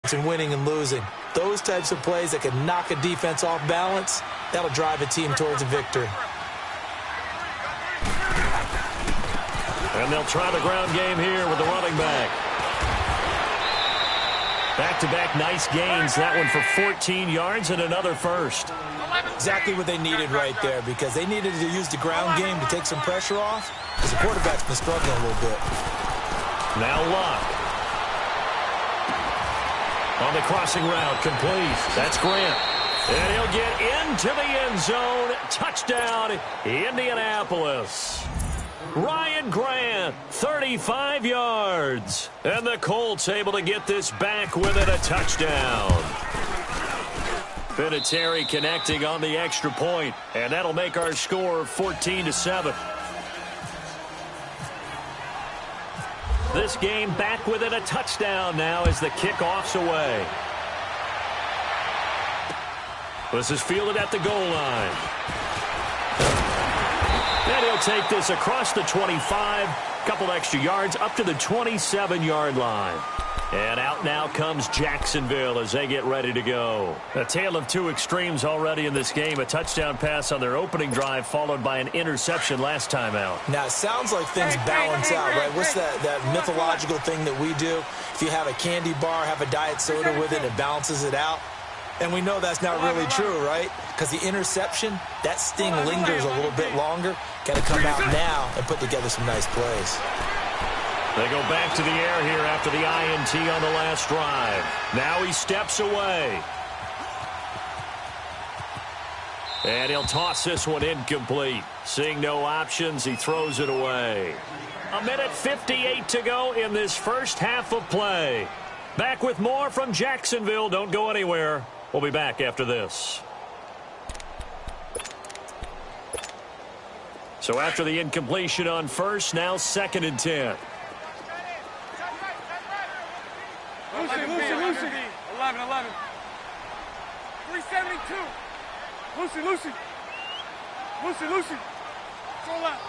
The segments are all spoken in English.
and winning and losing. Those types of plays that can knock a defense off balance, that'll drive a team towards a victory. And they'll try the ground game here with the running back. Back-to-back nice gains. That one for 14 yards and another first. Exactly what they needed right there, because they needed to use the ground game to take some pressure off, because the quarterback's been struggling a little bit. Now Luck. On the crossing route, complete. That's Grant. And he'll get into the end zone. Touchdown, Indianapolis. Ryan Grant, 35 yards. And the Colts able to get this back within a touchdown. Vinatieri connecting on the extra point, and that'll make our score 14-7. This game back within a touchdown now as the kickoff's away. This is fielded at the goal line. And he'll take this across the 25, couple extra yards up to the 27-yard line. And out now comes Jacksonville as they get ready to go. A tale of two extremes already in this game. A touchdown pass on their opening drive followed by an interception last time out. Now, it sounds like things balance out, right? What's that mythological thing that we do? If you have a candy bar, have a diet soda with it, it balances it out. And we know that's not really true, right? Because the interception, that sting lingers a little bit longer. Got to come out now and put together some nice plays. They go back to the air here after the INT on the last drive. Now he steps away. And he'll toss this one incomplete. Seeing no options, he throws it away. 1:58 to go in this first half of play. Back with more from Jacksonville. Don't go anywhere. We'll be back after this. So after the incompletion on first, now 2nd and 10. Lucy. 11. 372. Lucy. Go left.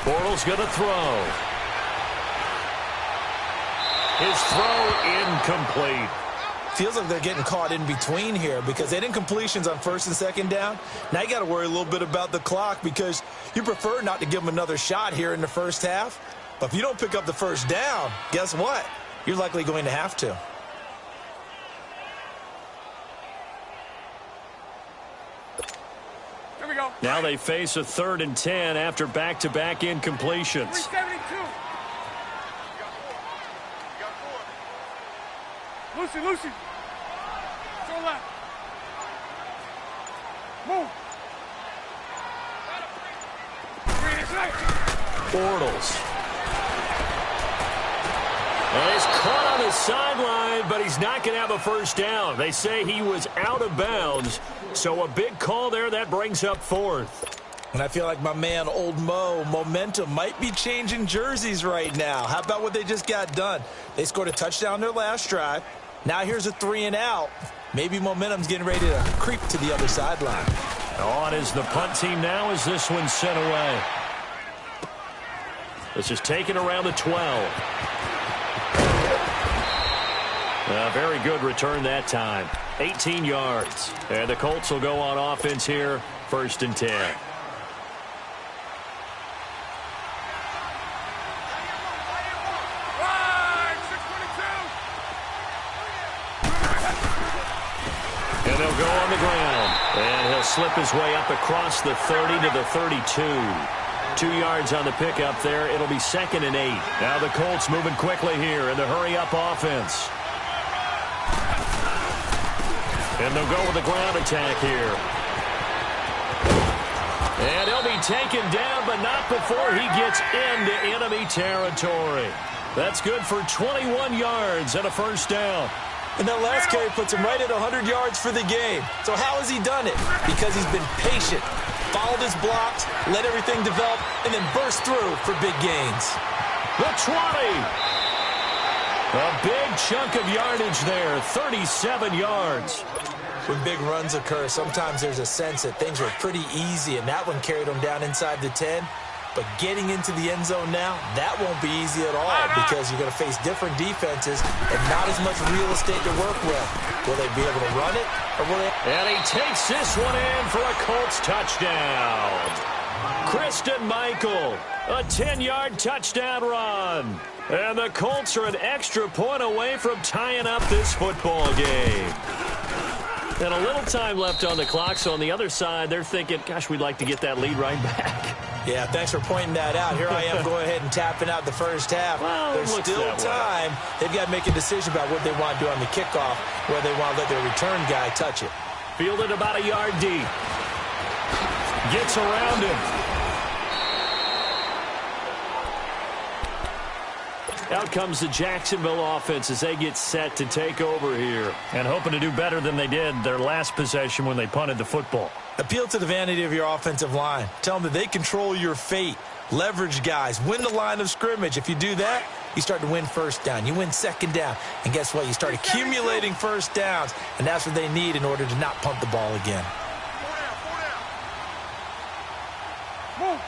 Bortles going to throw. His throw incomplete. Feels like they're getting caught in between here because they didn't completions on 1st and 2nd down. Now you got to worry a little bit about the clock because you prefer not to give them another shot here in the first half. But if you don't pick up the first down, guess what? You're likely going to have to. Here we go. Now they face a 3rd and 10 after back-to-back incompletions. 372. Lucy. Go left. Move. Bortles. And he's caught on the sideline, but he's not going to have a first down. They say he was out of bounds, so a big call there. That brings up 4th. And I feel like my man, Old Mo, momentum might be changing jerseys right now. How about what they just got done? They scored a touchdown their last drive. Now here's a 3 and out. Maybe momentum's getting ready to creep to the other sideline. On is the punt team now as this one's sent away. This is taken around the 12. A very good return that time. 18 yards. And the Colts will go on offense here, 1st and 10. And they'll go on the ground. And he'll slip his way up across the 30 to the 32. 2 yards on the pickup there. It'll be 2nd and 8. Now the Colts moving quickly here in the hurry-up offense. And they'll go with the ground attack here. And he'll be taken down, but not before he gets into enemy territory. That's good for 21 yards and a first down. And that last carry puts him right at 100 yards for the game. So how has he done it? Because he's been patient, followed his blocks, let everything develop, and then burst through for big gains. The 20. A big chunk of yardage there, 37 yards. When big runs occur, sometimes there's a sense that things were pretty easy, and that one carried him down inside the 10. But getting into the end zone now, that won't be easy at all because you're going to face different defenses and not as much real estate to work with. Will they be able to run it, or will they? And he takes this one in for a Colts touchdown. Christian Michael, a 10-yard touchdown run. And the Colts are an extra point away from tying up this football game. And a little time left on the clock, so on the other side, they're thinking, gosh, we'd like to get that lead right back. Yeah, thanks for pointing that out. Here I am going ahead and tapping out the first half. Well, there's still time. They've got to make a decision about what they want to do on the kickoff, whether they want to let their return guy touch it. Fielded about a yard deep. Gets around him. Out comes the Jacksonville offense as they get set to take over here. And hoping to do better than they did their last possession when they punted the football. Appeal to the vanity of your offensive line. Tell them that they control your fate. Leverage guys. Win the line of scrimmage. If you do that, you start to win first down. You win second down. And guess what? You start accumulating first downs. And that's what they need in order to not punt the ball again. Move.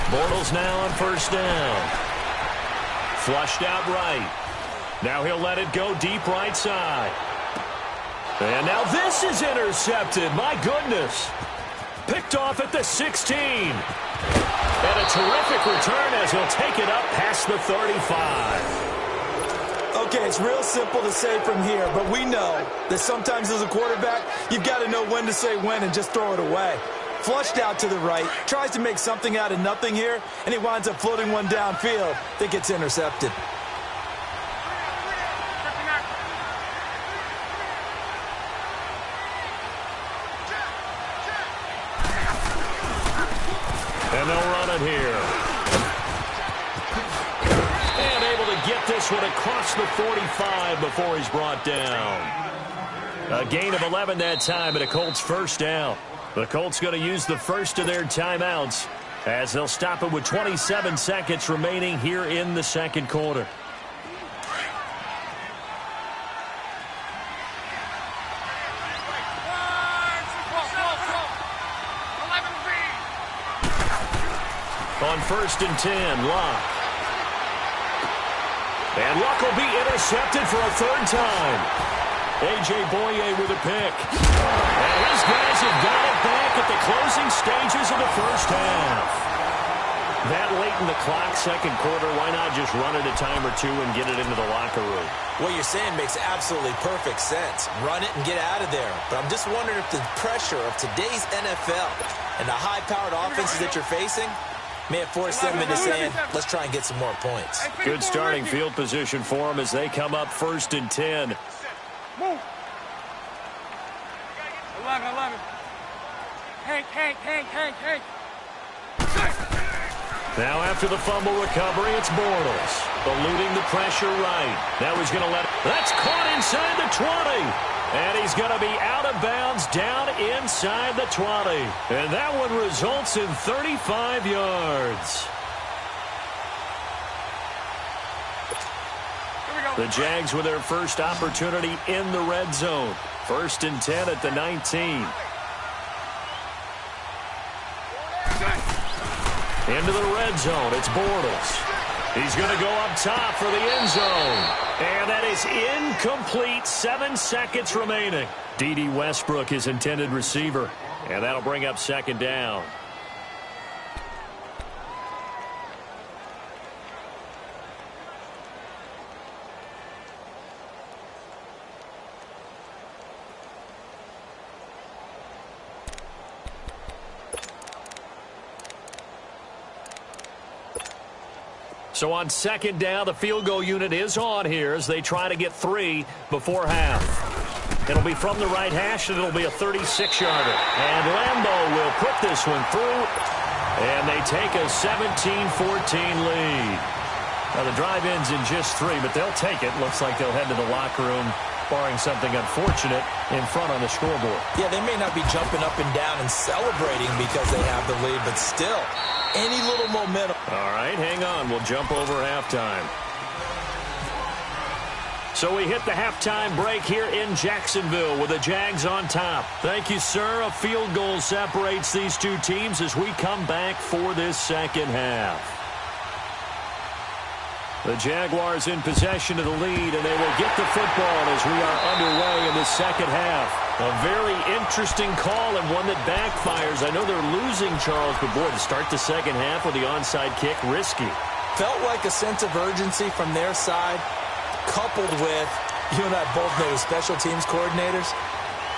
Bortles now on first down. Flushed out right. Now he'll let it go deep right side. And now this is intercepted. My goodness. Picked off at the 16. And a terrific return as he'll take it up past the 35. Okay, it's real simple to say from here, but we know that sometimes as a quarterback, you've got to know when to say when and just throw it away. Flushed out to the right, tries to make something out of nothing here, and he winds up floating one downfield that gets intercepted. And they'll run it here. And able to get this one across the 45 before he's brought down. A gain of 11 that time and a Colts first down. The Colts going to use the first of their timeouts as they'll stop it with 27 seconds remaining here in the second quarter. On first and 10, Locke. And Locke will be intercepted for a third time. A.J. Boye with a pick. And his guys have got it back at the closing stages of the first half. That late in the clock, second quarter, why not just run it a time or two and get it into the locker room? What you're saying makes absolutely perfect sense. Run it and get out of there. But I'm just wondering if the pressure of today's NFL and the high-powered offenses that you're facing may have forced them into saying, let's try and get some more points. Good starting field position for them as they come up first and 10. Move. 11. Hank. Now after the fumble recovery, it's Bortles. Eluding the pressure right. Now he's going to let it. That's caught inside the 20. And he's going to be out of bounds down inside the 20. And that one results in 35 yards. The Jags with their first opportunity in the red zone. First and 10 at the 19. Into the red zone, it's Bortles. He's going to go up top for the end zone. And that is incomplete. 7 seconds remaining. D.D. Westbrook, his intended receiver. And that'll bring up second down. So on second down, the field goal unit is on here as they try to get 3 before half. It'll be from the right hash, and it'll be a 36-yarder. And Lambeau will put this one through, and they take a 17-14 lead. Now the drive ends in just 3, but they'll take it. Looks like they'll head to the locker room, barring something unfortunate in front on the scoreboard. Yeah, they may not be jumping up and down and celebrating because they have the lead, but still, any little momentum. All right, hang on. We'll jump over halftime. So we hit the halftime break here in Jacksonville with the Jags on top. Thank you, sir. A field goal separates these two teams as we come back for this second half. The Jaguars in possession of the lead, and they will get the football as we are underway in the second half. A very interesting call and one that backfires. I know they're losing, Charles, but boy, to start the second half with the onside kick, risky. Felt like a sense of urgency from their side, coupled with, you and I both know as special teams coordinators,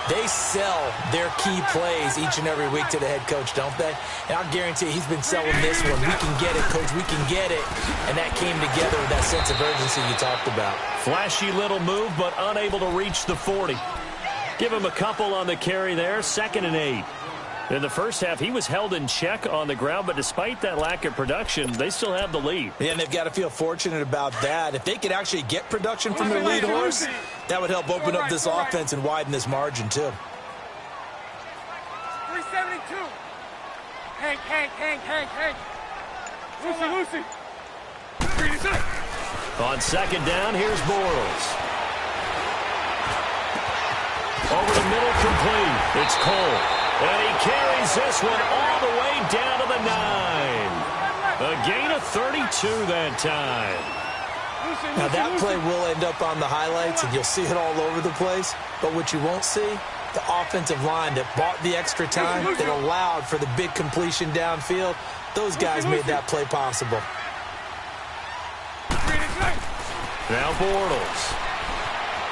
they sell their key plays each and every week to the head coach, don't they? And I'll guarantee you, he's been selling this one. We can get it, coach, we can get it. And that came together with that sense of urgency you talked about. Flashy little move, but unable to reach the 40. Give him a couple on the carry there, 2nd and 8. In the first half, he was held in check on the ground, but despite that lack of production, they still have the lead. Yeah, and they've got to feel fortunate about that. If they could actually get production from their lead horse, that would help open up this offense and widen this margin, too. 372. Hank. Lucy. On 2nd down, here's Bortles. Over the middle, complete. It's Cole. And he carries this one all the way down to the 9. A gain of 32 that time. Now, that play will end up on the highlights, and you'll see it all over the place. But what you won't see, the offensive line that bought the extra time, that allowed for the big completion downfield, those guys made that play possible. Now Bortles.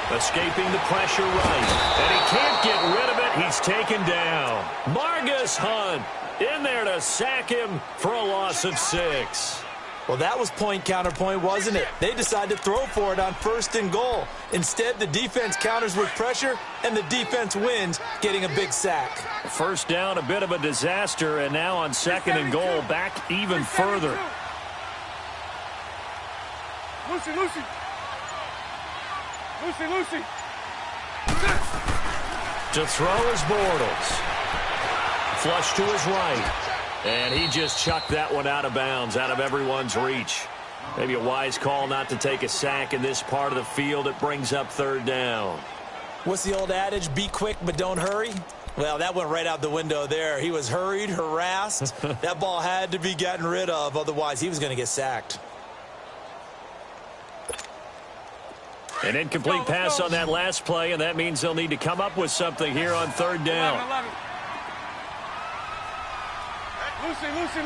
Escaping the pressure right. And he can't get rid of it. He's taken down. Margus Hunt in there to sack him for a loss of 6. Well, that was point counterpoint, wasn't it? They decided to throw for it on 1st and goal. Instead, the defense counters with pressure, and the defense wins, getting a big sack. First down, a bit of a disaster, and now on 2nd and goal, back even further. Lucy. To throw is Bortles. Flush to his right. And he just chucked that one out of bounds, out of everyone's reach. Maybe a wise call not to take a sack in this part of the field. It brings up 3rd down. What's the old adage? Be quick, but don't hurry. Well, that went right out the window there. He was hurried, harassed. That ball had to be gotten rid of. Otherwise, he was going to get sacked. An incomplete pass on that last play, and that means they'll need to come up with something here on 3rd down. 11.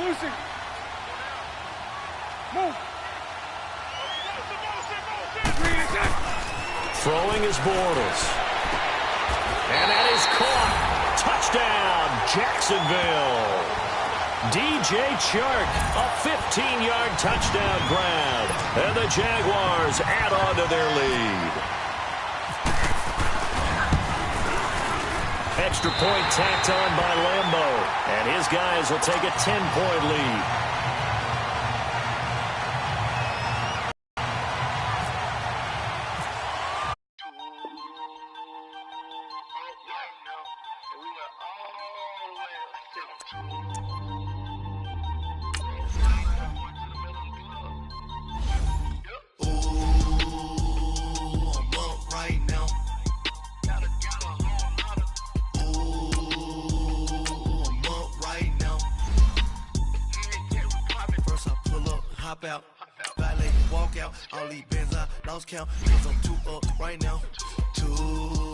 Lucy. Move. Throwing is Bortles. And that is caught. Touchdown, Jacksonville. DJ Chark, a 15-yard touchdown grab. And the Jaguars add on to their lead. Extra point tacked on by Lambo. And his guys will take a 10-point lead. Out, valet, walk out, all these bands I lost count, cause I'm 2 up right now, 2